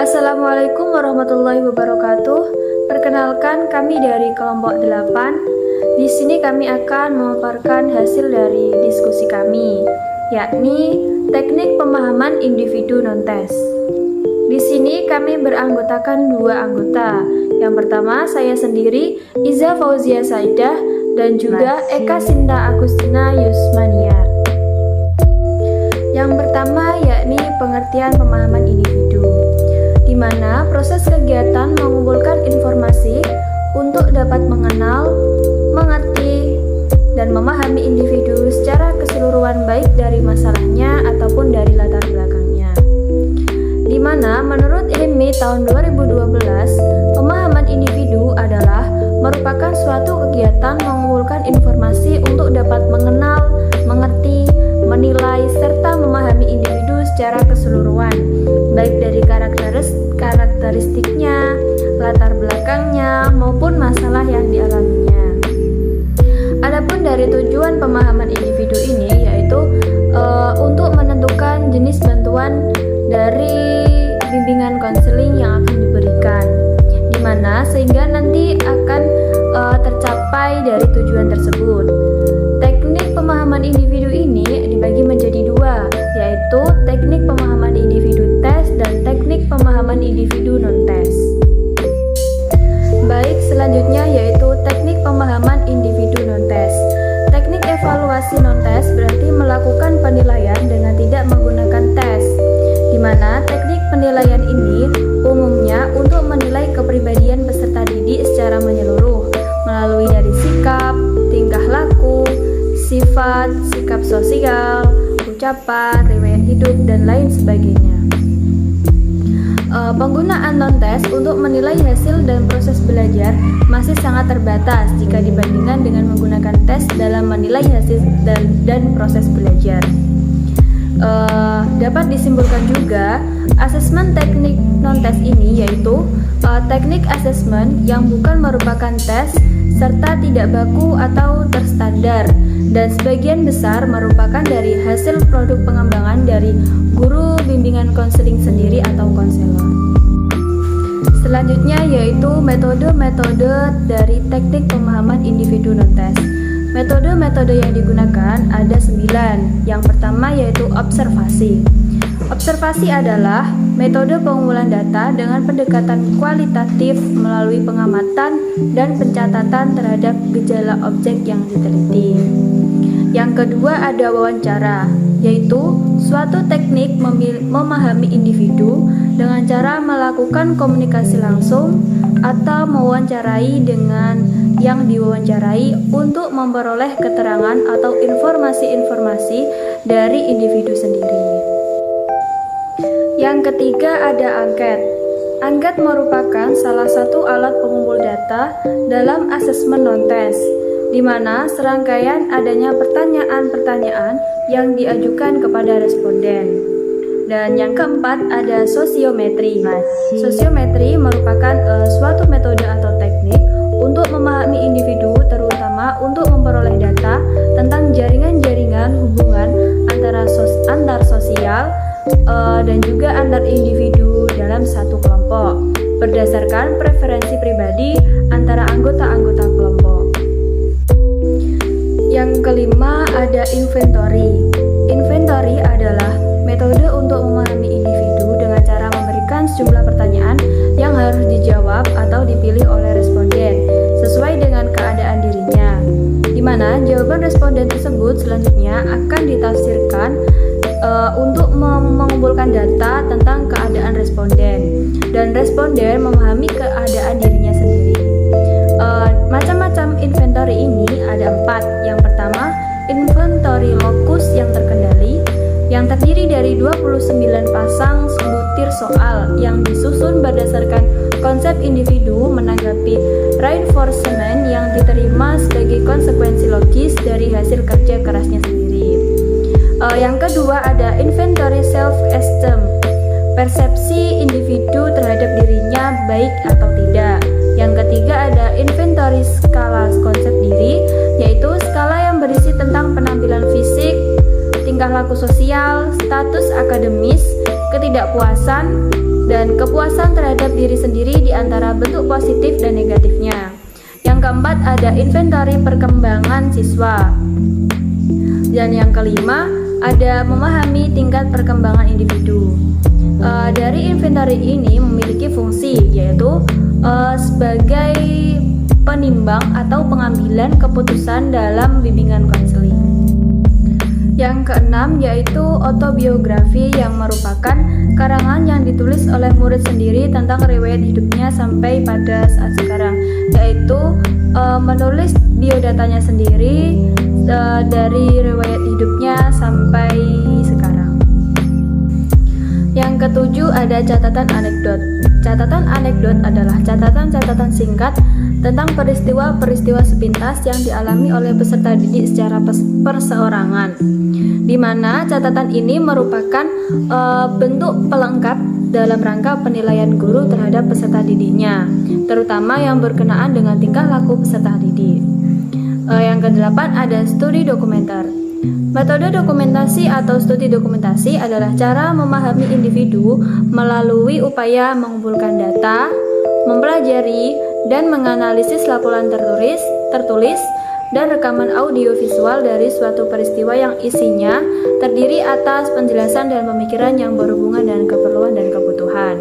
Assalamualaikum warahmatullahi wabarakatuh. Perkenalkan, kami dari kelompok 8. Di sini kami akan memaparkan hasil dari diskusi kami, yakni teknik pemahaman individu non-tes. Di sini kami beranggotakan 2 anggota. Yang pertama saya sendiri, Iza Fauzia Saidah, dan juga Eka Sinta Agustina Yusmaniar. Yang pertama yakni pengertian pemahaman individu, di mana proses kegiatan mengumpulkan informasi untuk dapat mengenal, mengerti, dan memahami individu secara keseluruhan, baik dari masalahnya ataupun dari latar belakangnya. Di mana menurut ILMI tahun 2012, pemahaman individu adalah merupakan suatu kegiatan mengumpulkan informasi untuk dapat mengenal, mengerti, menilai, serta memahami individu secara keseluruhan, baik dari karakteristiknya, latar belakangnya, maupun masalah yang dialaminya. Adapun dari tujuan pemahaman individu ini yaitu untuk menentukan jenis bantuan dari bimbingan konseling yang akan diberikan, di mana sehingga nanti akan tercapai dari tujuan tersebut. Teknik pemahaman individu ini dibagi menjadi 2, yaitu teknik pemahaman individu tes dan teknik pemahaman individu non-tes. Baik, selanjutnya yaitu teknik pemahaman individu non-tes. Teknik evaluasi non-tes berarti melakukan penilaian dengan tidak menggunakan tes, di mana teknik penilaian ini umumnya untuk menilai kepribadian peserta didik secara menyeluruh melalui dari sikap, tingkah laku, sifat, sikap sosial, ucapan, riwayat hidup, dan lain sebagainya. Penggunaan non-tes untuk menilai hasil dan proses belajar masih sangat terbatas jika dibandingkan dengan menggunakan tes dalam menilai hasil dan proses belajar. Dapat disimpulkan juga, asesmen teknik non-tes ini yaitu teknik asesmen yang bukan merupakan tes serta tidak baku atau terstandar, dan sebagian besar merupakan dari hasil produk pengembangan dari guru bimbingan konseling sendiri atau konselor. Selanjutnya yaitu metode-metode dari teknik pemahaman individu non-tes. Metode-metode yang digunakan ada 9. Yang pertama yaitu observasi. Observasi adalah metode pengumpulan data dengan pendekatan kualitatif melalui pengamatan dan pencatatan terhadap gejala objek yang diteliti. Yang kedua ada wawancara, yaitu suatu teknik memahami individu dengan cara melakukan komunikasi langsung atau mewawancarai dengan yang diwawancarai untuk memperoleh keterangan atau informasi-informasi dari individu sendiri. Yang ketiga ada angket. Angket merupakan salah satu alat pengumpul data dalam asesmen non-tes, di mana serangkaian adanya pertanyaan-pertanyaan yang diajukan kepada responden. Dan yang keempat ada sosiometri. Sosiometri merupakan suatu metode atau teknik untuk memahami individu, terutama untuk memperoleh data tentang jaringan-jaringan hubungan antar sosial dan juga antar individu dalam satu kelompok berdasarkan preferensi pribadi antara anggota-anggota kelompok. Yang kelima ada inventory. Inventory adalah metode untuk memahami individu dengan cara memberikan sejumlah pertanyaan yang harus dijawab atau dipilih oleh responden sesuai dengan keadaan dirinya, di mana jawaban responden tersebut selanjutnya akan ditafsirkan untuk mengumpulkan data tentang keadaan responden, dan responden memahami keadaan dirinya sendiri. Macam-macam inventory ini ada 4. Yang pertama, inventory lokus yang terkendali, yang terdiri dari 29 pasang butir soal yang disusun berdasarkan konsep individu menanggapi reinforcement yang diterima sebagai konsekuensi logis dari hasil kerja kerasnya sendiri. Yang kedua ada inventory self-esteem, persepsi individu terhadap dirinya baik atau tidak. Yang ketiga ada inventory skala konsep diri, yaitu skala yang berisi tentang penampilan fisik, tingkah laku sosial, status akademis, ketidakpuasan, dan kepuasan terhadap diri sendiri di antara bentuk positif dan negatifnya. Yang keempat ada inventory perkembangan siswa. Dan yang kelima ada memahami tingkat perkembangan individu. Dari inventory ini memiliki fungsi yaitu sebagai penimbang atau pengambilan keputusan dalam bimbingan konseling. Yang keenam yaitu autobiografi yang merupakan karangan yang ditulis oleh murid sendiri tentang riwayat hidupnya sampai pada saat sekarang, yaitu menulis biodatanya sendiri dari riwayat hidupnya sampai sekarang. Yang ketujuh ada catatan anekdot. Catatan anekdot adalah catatan-catatan singkat tentang peristiwa-peristiwa sepintas yang dialami oleh peserta didik secara perseorangan, di mana catatan ini merupakan bentuk pelengkap dalam rangka penilaian guru terhadap peserta didiknya, terutama yang berkenaan dengan tingkah laku peserta didik. Yang kedelapan ada studi dokumenter. Metode dokumentasi atau studi dokumentasi adalah cara memahami individu melalui upaya mengumpulkan data, mempelajari, dan menganalisis laporan tertulis, dan rekaman audiovisual dari suatu peristiwa yang isinya terdiri atas penjelasan dan pemikiran yang berhubungan dengan keperluan dan kebutuhan.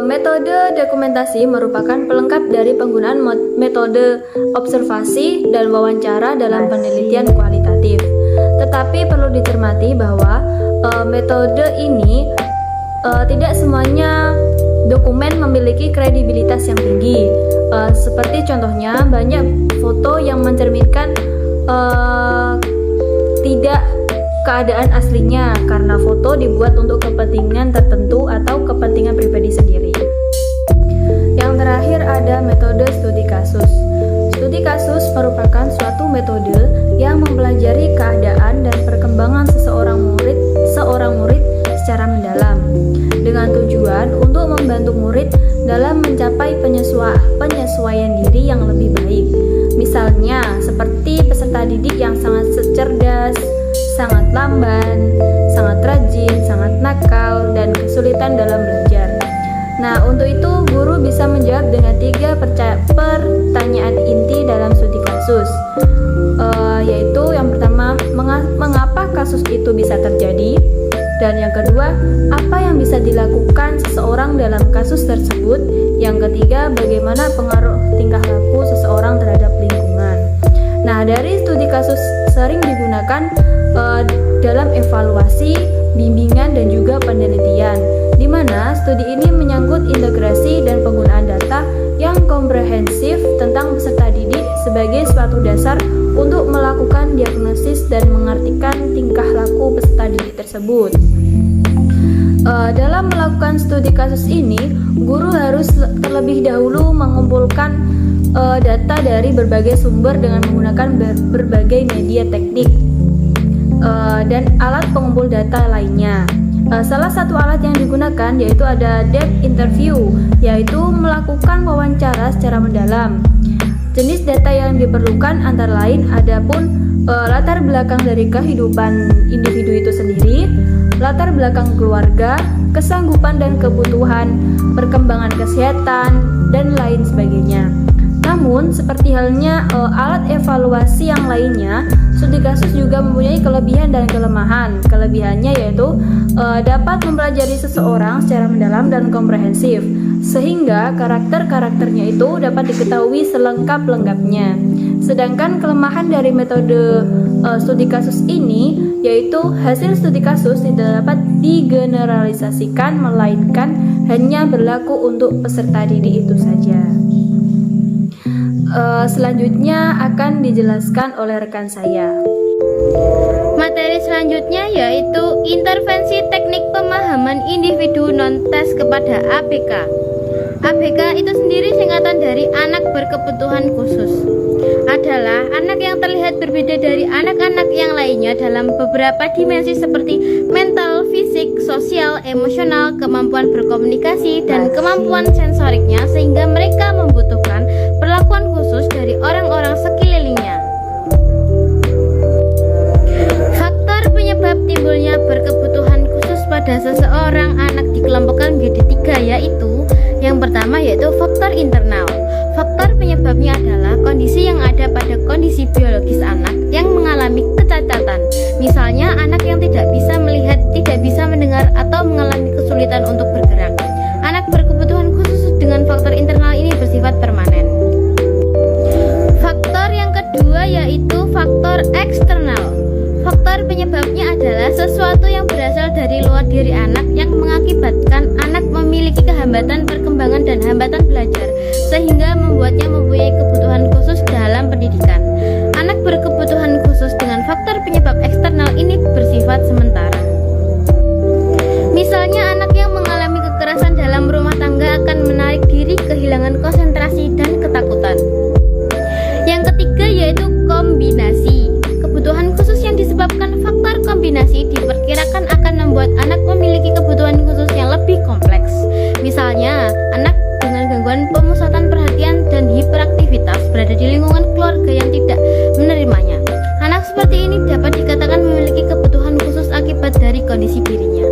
Metode dokumentasi merupakan pelengkap dari penggunaan metode observasi dan wawancara dalam penelitian kualitatif. Tetapi perlu dicermati bahwa metode ini tidak semuanya dokumen memiliki kredibilitas yang tinggi. Seperti contohnya banyak foto yang mencerminkan tidak keadaan aslinya karena foto dibuat untuk kepentingan tertentu atau kepentingan pribadi sendiri. Yang terakhir ada metode studi kasus. Studi kasus merupakan suatu metode yang mempelajari keadaan dan perkembangan seorang murid secara mendalam dengan tujuan untuk membantu murid dalam mencapai penyesuaian diri yang lebih baik. Misalnya seperti peserta didik yang sangat cerdas, sangat lamban, sangat rajin, sangat nakal, dan kesulitan dalam belajar. Nah, untuk itu guru bisa menjawab dengan 3 pertanyaan inti dalam studi kasus, yaitu yang pertama, mengapa kasus itu bisa terjadi, dan yang kedua, apa yang bisa dilakukan seseorang dalam kasus tersebut, yang ketiga, bagaimana pengaruh tingkah laku seseorang terhadap lingkungan. Nah, dari studi kasus sering digunakan dalam evaluasi, bimbingan, dan juga penelitian, di mana studi ini menyangkut integrasi dan penggunaan data yang komprehensif tentang peserta didik sebagai suatu dasar untuk melakukan diagnosis dan mengartikan tingkah laku peserta didik tersebut. Dalam melakukan studi kasus ini, guru harus terlebih dahulu mengumpulkan data dari berbagai sumber dengan menggunakan berbagai media teknik dan alat pengumpul data lainnya. Salah satu alat yang digunakan yaitu ada depth interview, yaitu melakukan wawancara secara mendalam. Jenis data yang diperlukan antara lain adapun latar belakang dari kehidupan individu itu sendiri, latar belakang keluarga, kesanggupan dan kebutuhan, perkembangan kesehatan, dan lain sebagainya. Namun, seperti halnya alat evaluasi yang lainnya, studi kasus juga mempunyai kelebihan dan kelemahan. Kelebihannya yaitu dapat mempelajari seseorang secara mendalam dan komprehensif, sehingga karakter-karakternya itu dapat diketahui selengkap-lengkapnya. Sedangkan kelemahan dari metode studi kasus ini yaitu hasil studi kasus tidak dapat digeneralisasikan, melainkan hanya berlaku untuk peserta didik itu saja. Selanjutnya akan dijelaskan oleh rekan saya. Materi selanjutnya yaitu intervensi teknik pemahaman individu non-tes kepada ABK. ABK itu sendiri singkatan dari anak berkebutuhan khusus. Adalah anak yang terlihat berbeda dari anak-anak yang lainnya dalam beberapa dimensi seperti mental, fisik, sosial, emosional, kemampuan berkomunikasi, dan kemampuan sensoriknya, sehingga mereka membutuhkan perlakuan khusus dari orang-orang sekelilingnya. Faktor penyebab timbulnya berkebutuhan khusus pada seseorang anak dikelompokkan menjadi 3, yaitu yang pertama yaitu faktor internal. Faktor penyebabnya adalah kondisi yang ada pada kondisi biologis anak yang mengalami kecacatan. Misalnya anak yang tidak bisa melihat, tidak bisa mendengar, atau mengalami kesulitan untuk bergerak. Anak berkebutuhan khusus dengan faktor internal ini bersifat permanen. Faktor yang kedua yaitu faktor eksternal. Faktor penyebabnya adalah sesuatu yang berasal dari luar diri anak yang mengakibatkan anak memiliki kehambatan perkembangan dan hambatan belajar, sehingga membuatnya mempunyai kebutuhan khusus dalam pendidikan. Anak berkebutuhan khusus dengan faktor penyebab eksternal ini bersifat sementara. Misalnya anak yang mengalami kekerasan dalam rumah tangga akan menarik diri, kehilangan konsentrasi dan ketakutan. Yang ketiga yaitu kombinasi. Kebutuhan khusus yang disebabkan faktor kombinasi diperkirakan akan membuat anak memiliki kebutuhan khusus yang lebih kompleks. Misalnya, anak dengan gangguan pemusatan perhatian dan hiperaktivitas berada di lingkungan keluarga yang tidak menerimanya. Anak seperti ini dapat dikatakan memiliki kebutuhan khusus akibat dari kondisi dirinya.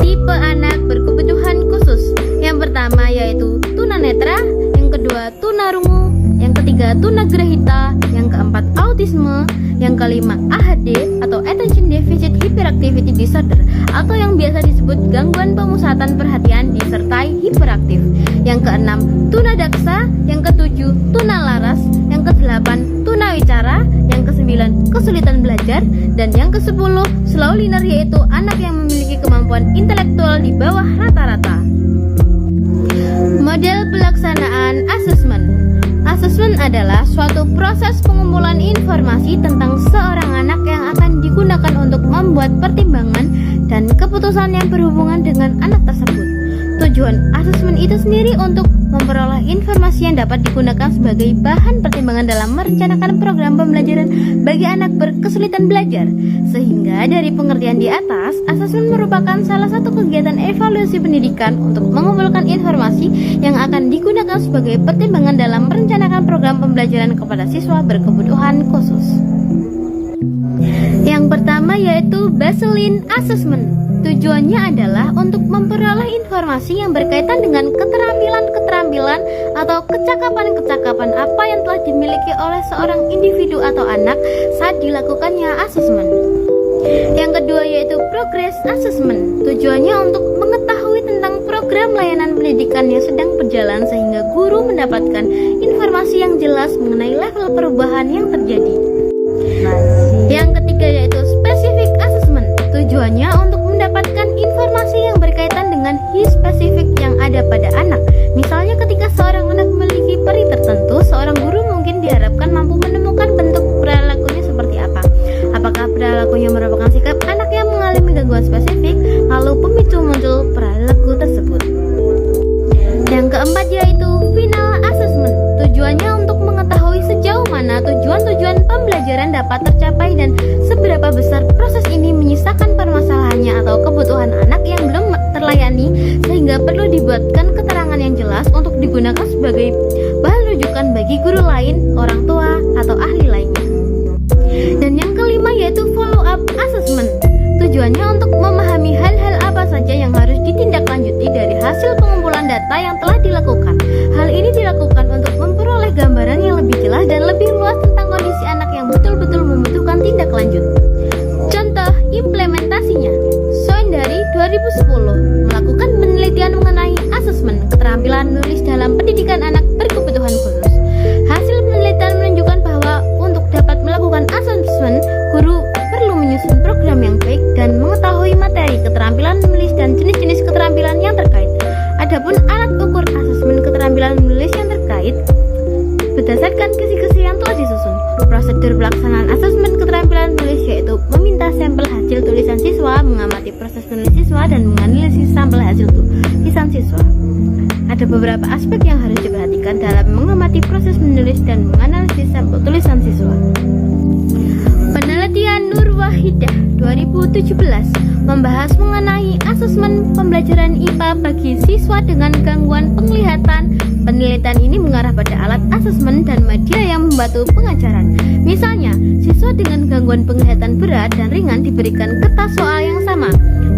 Tipe anak berkebutuhan khusus. Yang pertama yaitu tunanetra, yang kedua tunarungu, yang ketiga tunagrahita, yang keempat autisme, yang kelima ADHD atau Attention Deficit Hyperactivity Disorder atau yang biasa disebut gangguan pemusatan perhatian disertai hiperaktif, yang keenam tunadaksa, yang ketujuh tunalaras, yang kedelapan tunawicara, yang kesembilan kesulitan belajar, dan yang kesepuluh slow learner yaitu anak yang memiliki kemampuan intelektual di bawah rata-rata. Model pelaksanaan asesmen. Asesmen adalah suatu proses pengumpulan informasi tentang seorang anak yang akan digunakan untuk membuat pertimbangan dan keputusan yang berhubungan dengan anak tersebut. Tujuan asesmen itu sendiri untuk memperoleh informasi yang dapat digunakan sebagai bahan pertimbangan dalam merencanakan program pembelajaran bagi anak berkesulitan belajar. Sehingga dari pengertian di atas, asesmen merupakan salah satu kegiatan evaluasi pendidikan untuk mengumpulkan informasi yang akan digunakan sebagai pertimbangan dalam merencanakan program pembelajaran kepada siswa berkebutuhan khusus. Yang pertama yaitu baseline assessment. Tujuannya adalah untuk memperoleh informasi yang berkaitan dengan keterampilan-keterampilan atau kecakapan-kecakapan apa yang telah dimiliki oleh seorang individu atau anak saat dilakukannya asesmen. Yang kedua yaitu progress assessment. Tujuannya untuk mengetahui tentang program layanan pendidikan yang sedang berjalan sehingga guru mendapatkan informasi yang jelas mengenai level perubahan yang terjadi. Yang ketiga yaitu specific assessment. Tujuannya untuk mendapatkan informasi yang berkaitan dengan spesifik yang ada pada anak. Misalnya ketika seorang anak memiliki peri tertentu, seorang guru mungkin diharapkan mampu menemukan bentuk perilakunya seperti apa. Apakah perilakunya merupakan sikap anak yang mengalami gangguan spesifik, lalu pemicu muncul perilaku tersebut. Yang keempat yaitu final assessment. Tujuannya untuk mengetahui sejauh mana tujuan-tujuan pembelajaran dapat tercapai dan seberapa besar proses ini menyisakan permasalahannya atau kebutuhan anak yang belum terlayani, sehingga perlu dibuatkan keterangan yang jelas untuk digunakan sebagai bahan rujukan bagi guru lain, orang tua, atau ahli lainnya. Dan yang kelima yaitu follow up assessment. Tujuannya untuk memahami hal-hal apa saja yang harus ditindaklanjuti dari hasil pengumpulan data yang telah dilakukan. Hal ini dilakukan untuk memperoleh gambaran yang lebih jelas dan lebih luas tentang kondisi anak yang betul-betul membutuhkan tindak lanjut. Contoh implementasinya, Soendari 2010 melakukan penelitian mengenai asesmen keterampilan menulis dalam pendidikan anak berkebutuhan khusus. Hasil penelitian menunjukkan bahwa untuk dapat melakukan asesmen, guru perlu menyusun program yang baik dan mengetahui materi keterampilan menulis dan jenis-jenis keterampilan yang terkait. Adapun alat ukur asesmen keterampilan menulis yang terkait berdasarkan kisi-kisi yang telah disusun. Prosedur pelaksanaan asesmen keterampilan menulis yaitu meminta sampel hasil tulisan siswa, mengamati proses menulis siswa, dan menganalisis sampel hasil tulisan siswa. Ada beberapa aspek yang harus diperhatikan dalam mengamati proses menulis dan menganalisis sampel tulisan siswa. Penelitian Nur Wahidah 2017 membahas mengenai asesmen pembelajaran IPA bagi siswa dengan gangguan penglihatan. Penelitian ini mengarah pada alat asesmen dan media yang membantu pengajaran. Misalnya, siswa dengan gangguan penglihatan berat dan ringan diberikan kertas soal yang sama.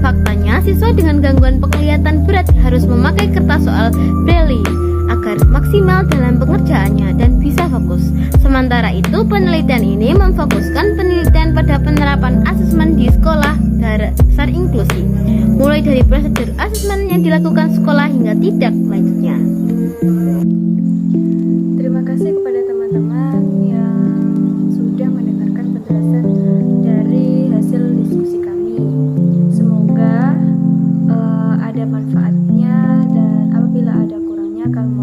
Faktanya, siswa dengan gangguan penglihatan berat harus memakai kertas soal braille agar maksimal dalam pengerjaannya dan bisa fokus. Sementara itu, penelitian ini memfokuskan penelitian pada penerapan asesmen di sekolah dasar inklusi, mulai dari prosedur asesmen yang dilakukan sekolah hingga tindak lanjutnya. Terima kasih kepada teman-teman yang sudah mendengarkan penjelasan dari hasil diskusi kami. Semoga ada manfaatnya, dan apabila ada kurangnya kami